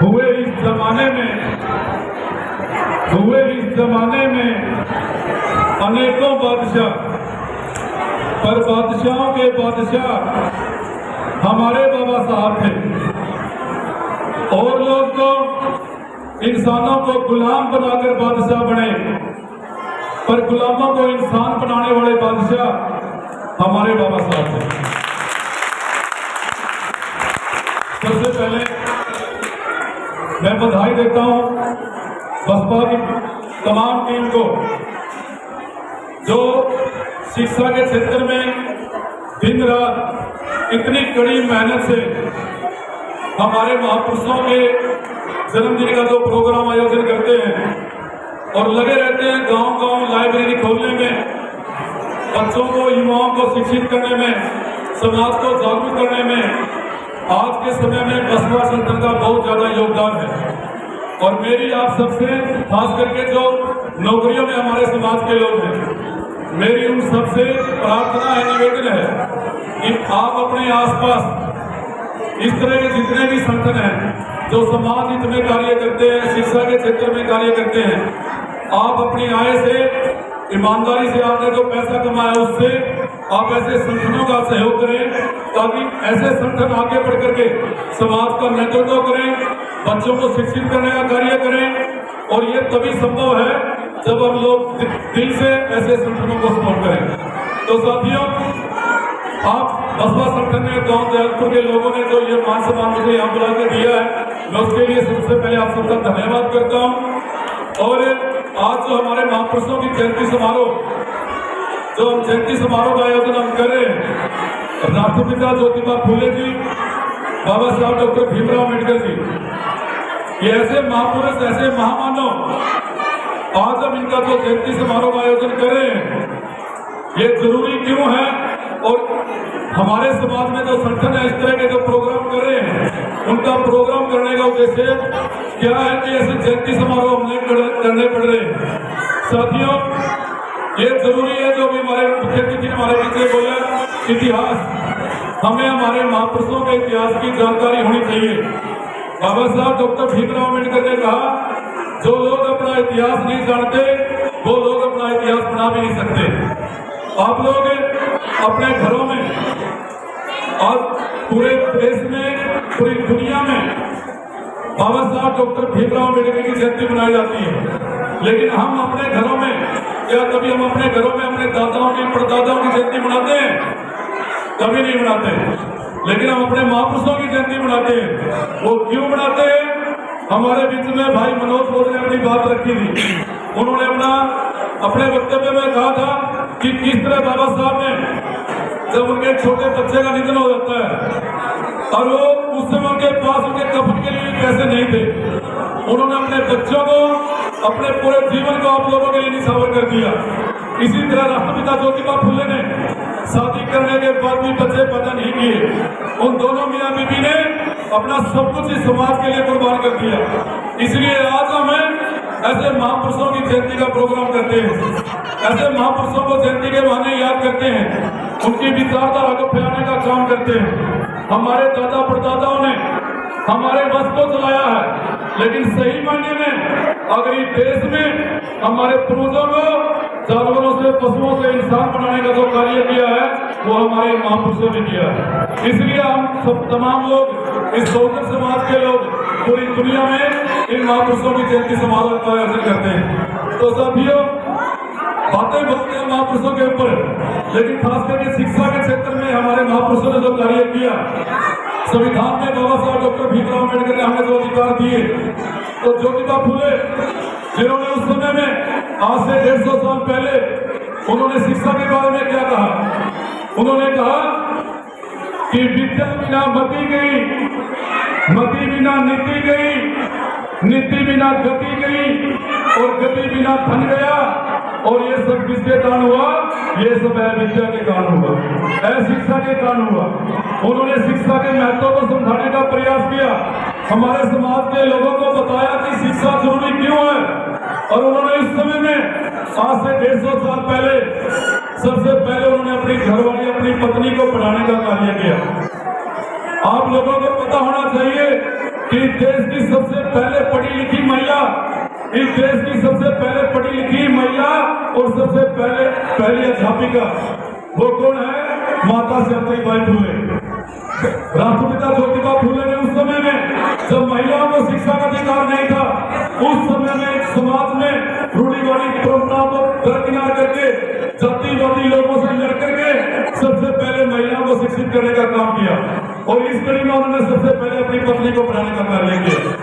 हुए इस जमाने में अनेकों बादशाह, पर बादशाहों के बादशाह हमारे बाबा साहब थे। और लोग तो इंसानों को गुलाम बनाकर बादशाह बने, पर गुलामों को इंसान बनाने वाले बादशाह हमारे बाबा साहब थे। सबसे पहले मैं बधाई देता हूं बसपा की तमाम टीम को, जो शिक्षा के क्षेत्र में दिन रात इतनी कड़ी मेहनत से हमारे महापुरुषों के जन्मदिन का जो प्रोग्राम आयोजन करते हैं और लगे रहते हैं गांव-गांव लाइब्रेरी खोलने में, बच्चों को, युवाओं को शिक्षित करने में, समाज को जागरूक करने में। आज के समय में बसपा संगठन का बहुत ज्यादा योगदान है। और मेरी आप सबसे, खास करके जो नौकरियों में हमारे समाज के लोग हैं, मेरी उन सबसे प्रार्थना है, निवेदन है कि आप अपने आसपास इस तरह के जितने भी संगठन हैं जो समाज हित में कार्य करते हैं, शिक्षा के क्षेत्र में कार्य करते हैं, आप अपनी आय से, ईमानदारी से आपने जो पैसा कमाया उससे आप ऐसे संगठनों का सहयोग करें, ताकि ऐसे संगठन आगे बढ़ करके समाज का नेतृत्व करें, बच्चों को शिक्षित करने का कार्य करें। और ये तभी संभव है जब हम लोग दिल से ऐसे संगठनों को सपोर्ट करें। तो साथियों, आप बसपा संगठन ने, गांव दयालपुर के लोगों ने जो ये मान सम्मान मुझे यहाँ बुला के दिया है, मैं उसके लिए सबसे पहले आप सबका धन्यवाद करता हूँ। और आज जो हमारे महापुरुषों की जयंती समारोह, जो हम जयंती समारोह का आयोजन हम कर रहे हैं, राष्ट्रपिता ज्योतिबा फूले जी, बाबा साहब डॉक्टर भीमराव अम्बेडकर जी, ये ऐसे महापुरुष, ऐसे महामानव, आज हम इनका जो जयंती समारोह का आयोजन कर रहे हैं, ये जरूरी क्यों है? और हमारे समाज में जो संगठन है, इस तरह के जो प्रोग्राम कर रहे हैं, उनका प्रोग्राम करने का उद्देश्य क्या है कि ऐसे जयंती समारोह हमें करने पड़ रहे हैं। साथियों, ये जरूरी है, जो भी हमारे मुख्य अतिथि ने हमारे पीछे बोला, इतिहास, हमें हमारे महापुरुषों के इतिहास की जानकारी होनी चाहिए। बाबा साहब डॉक्टर भीमराव अम्बेडकर ने कहा, जो लोग अपना इतिहास नहीं जानते वो लोग अपना इतिहास बना भी नहीं सकते। आप लोग अपने घरों में, आज पूरे देश में, पूरी दुनिया में बाबा साहब डॉक्टर भीमराव अम्बेडकर की जयंती मनाई जाती है, लेकिन हम अपने घरों में, क्या कभी हम अपने घरों में अपने दादाओं की, परदादाओं की जयंती मनाते हैं? कभी नहीं मनाते। लेकिन हम अपने महापुरुषों की जयंती मनाते हैं। वो क्यों मनाते हैं? हमारे बीच में भाई मनोज बोध ने अपनी बात रखी थी। उन्होंने अपने वक्तव्य में कहा था कि किस तरह बाबा साहब ने, जब उनके छोटे बच्चे का निधन हो जाता है और वो उस समय उनके पास उनके कफन के लिए पैसे नहीं थे, उन्होंने अपने बच्चों को, अपने पूरे जीवन को आप लोगों के लिए निछावर कर दिया। इसी तरह राष्ट्रपिता ज्योतिबा फूले ने शादी करने के बाद भी बच्चे पैदा नहीं किए। उन दोनों मियां बीबी ने अपना सब कुछ इस समाज के लिए कुर्बान कर दिया। इसलिए आज हमें ऐसे महापुरुषों की जयंती का प्रोग्राम करते हैं, ऐसे महापुरुषों को जयंती के बहाने याद करते हैं, उनकी विचारधारा को फैलाने का काम करते हैं। हमारे दादा परदादाओं ने हमारे वंश को चलाया है, लेकिन सही मायने में अगर इस देश में हमारे पूर्वजों को जानवरों से, पशुओं से इंसान बनाने का जो कार्य किया है, वो हमारे महापुरुषों ने किया है। इसलिए हम सब तमाम लोग, इस बहुजन समाज के लोग पूरी दुनिया में इन महापुरुषों की जयंती समारोह का आयोजन करते हैं। तो साथियों, बातें बोलते हैं महापुरुषों के ऊपर, लेकिन खास करके शिक्षा के क्षेत्र में हमारे महापुरुषों ने जो कार्य किया, संविधान में बाबा साहब डॉक्टर भीमराव अम्बेडकर ने हमें जो अधिकार दिए, तो ज्योतिबा फूले, जिन्होंने उस समय में, आज से 150 साल पहले, उन्होंने शिक्षा के बारे में क्या कहा? उन्होंने कहा कि विद्या बिना मति गई, मति बिना नीति गई, नीति बिना गति गई, और गति बिना धन गया, और ये सब किसके कारण हुआ? ये सब विद्या के कारण हुआ, शिक्षा के कारण हुआ। उन्होंने शिक्षा के महत्व को समझाने का प्रयास किया, हमारे समाज के लोगों को बताया कि शिक्षा जरूरी क्यों है। और उन्होंने इस समय में, आज से 150 साल पहले, सबसे पहले उन्होंने अपनी घरवाली, अपनी पत्नी को पढ़ाने का कार्य किया। आप लोगों को पता होना चाहिए कि देश की सबसे पहले पढ़ी लिखी महिला, इस देश की सबसे पहले पढ़ी लिखी महिला और सबसे पहली अध्यापिका वो कौन है? माता सावित्रीबाई फुले। राष्ट्रपिता ज्योतिबा फुले ने उस समय में जब महिलाओं को शिक्षा का अधिकार नहीं था, उस समय में एक समाज में रूढ़िवादी परंपराओं को दरकिनार करके जातिवादी लोगों से लड़ करके सबसे पहले महिलाओं को शिक्षित करने का काम किया और इस कड़ी में उन्होंने सबसे पहले अपनी पत्नी को पढ़ाने का कार्य किया।